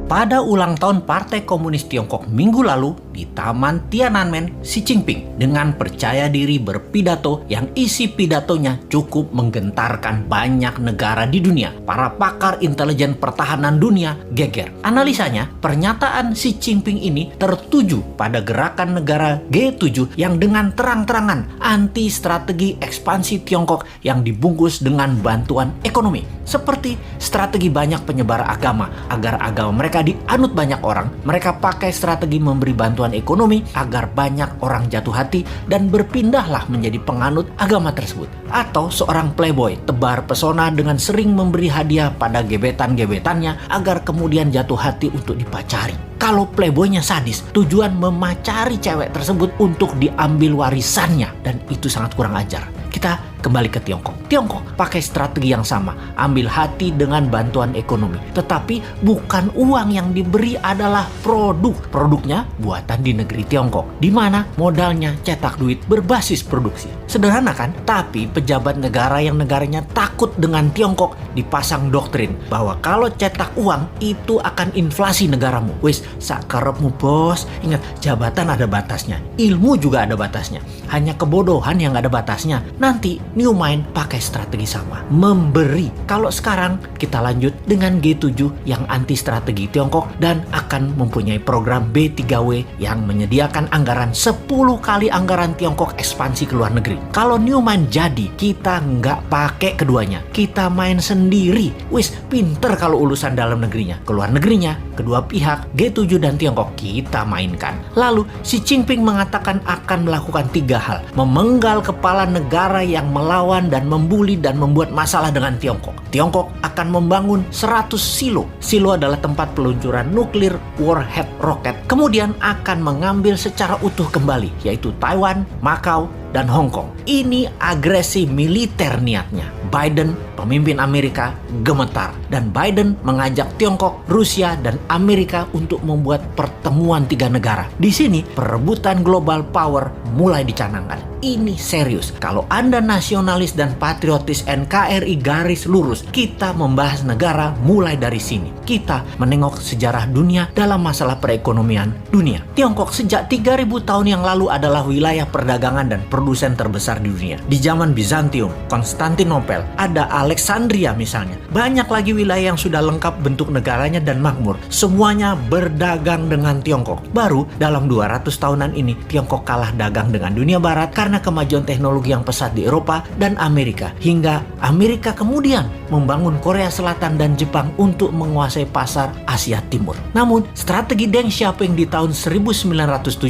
Pada ulang tahun Partai Komunis Tiongkok minggu lalu di Taman Tiananmen, Xi Jinping dengan percaya diri berpidato yang isi pidatonya cukup menggentarkan banyak negara di dunia. Para pakar intelijen pertahanan dunia geger. Analisanya, pernyataan Xi Jinping ini tertuju pada gerakan negara G7 yang dengan terang-terangan anti strategi ekspansi Tiongkok yang dibungkus dengan bantuan ekonomi. Seperti strategi banyak penyebar agama agar agama mereka dianut banyak orang, mereka pakai strategi memberi bantuan ekonomi agar banyak orang jatuh hati dan berpindahlah menjadi penganut agama tersebut. Atau seorang playboy tebar pesona dengan sering memberi hadiah pada gebetan-gebetannya agar kemudian jatuh hati untuk dipacari. Kalau playboynya sadis, tujuan memacari cewek tersebut untuk diambil warisannya, dan itu sangat kurang ajar. Kita kembali ke Tiongkok. Tiongkok pakai strategi yang sama, ambil hati dengan bantuan ekonomi. Tetapi bukan uang yang diberi adalah produk. Produknya buatan di negeri Tiongkok, di mana modalnya cetak duit berbasis produksi. Sederhana kan? Tapi pejabat negara yang negaranya takut dengan Tiongkok dipasang doktrin bahwa kalau cetak uang itu akan inflasi negaramu. Wis, sakarepmu bos. Ingat, jabatan ada batasnya, ilmu juga ada batasnya. Hanya kebodohan yang ada batasnya. Nanti New Mind pakai strategi sama, memberi. Kalau sekarang kita lanjut dengan G7 yang anti strategi Tiongkok dan akan mempunyai program B3W yang menyediakan anggaran 10 kali anggaran Tiongkok ekspansi ke luar negeri. Kalau New Mind jadi, kita nggak pakai keduanya, kita main sendiri. Wis, pinter kalau urusan dalam negerinya. Ke luar negerinya, kedua pihak G7 dan Tiongkok kita mainkan. Lalu Xi Jinping mengatakan akan melakukan 3 hal: memenggal kepala negara yang melawan dan membuli dan membuat masalah dengan Tiongkok. Tiongkok akan membangun 100 silo. Silo adalah tempat peluncuran nuklir warhead roket. Kemudian akan mengambil secara utuh kembali, yaitu Taiwan, Macau, dan Hong Kong. Ini agresi militer niatnya. Biden, pemimpin Amerika, gemetar. Dan Biden mengajak Tiongkok, Rusia, dan Amerika untuk membuat pertemuan 3 negara. Di sini, perebutan global power mulai dicanangkan. Ini serius. Kalau Anda nasionalis dan patriotis NKRI garis lurus, kita membahas negara mulai dari sini. Kita menengok sejarah dunia dalam masalah perekonomian dunia. Tiongkok sejak 3000 tahun yang lalu adalah wilayah perdagangan dan produsen terbesar di dunia. Di zaman Bizantium, Konstantinopel, ada Alexandria misalnya. Banyak lagi wilayah yang sudah lengkap bentuk negaranya dan makmur. Semuanya berdagang dengan Tiongkok. Baru dalam 200 tahunan ini, Tiongkok kalah dagang dengan dunia barat karena kemajuan teknologi yang pesat di Eropa dan Amerika. Hingga Amerika kemudian membangun Korea Selatan dan Jepang untuk menguasai pasar Asia Timur. Namun, strategi Deng Xiaoping di tahun 1979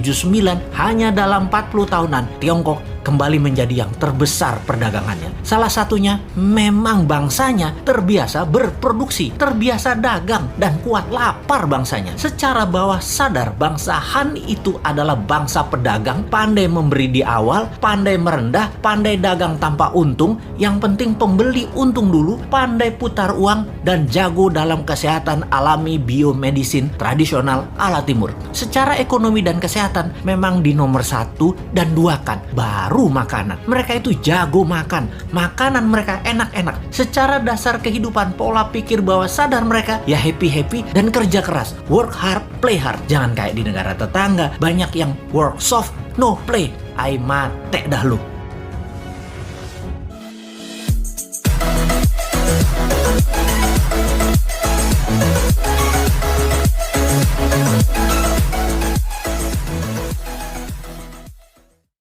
hanya dalam 40 tahunan, Tiongkok kembali menjadi yang terbesar perdagangannya. Salah satunya memang bangsanya terbiasa berproduksi, terbiasa dagang, dan kuat lapar bangsanya. Secara bawah sadar, bangsa Han itu adalah bangsa pedagang, pandai memberi di awal, pandai merendah, pandai dagang tanpa untung, yang penting pembeli untung dulu, pandai putar uang, dan jago dalam kesehatan alami biomedisin tradisional ala timur. Secara ekonomi dan kesehatan memang di nomor 1 dan 2 kan, baru makanan. Mereka itu jago makan. Makanan mereka enak-enak. Secara dasar kehidupan, pola pikir bawah sadar mereka ya happy-happy dan kerja keras. Work hard, play hard. Jangan kayak di negara tetangga, banyak yang work soft, no play. Ai mate dah lu.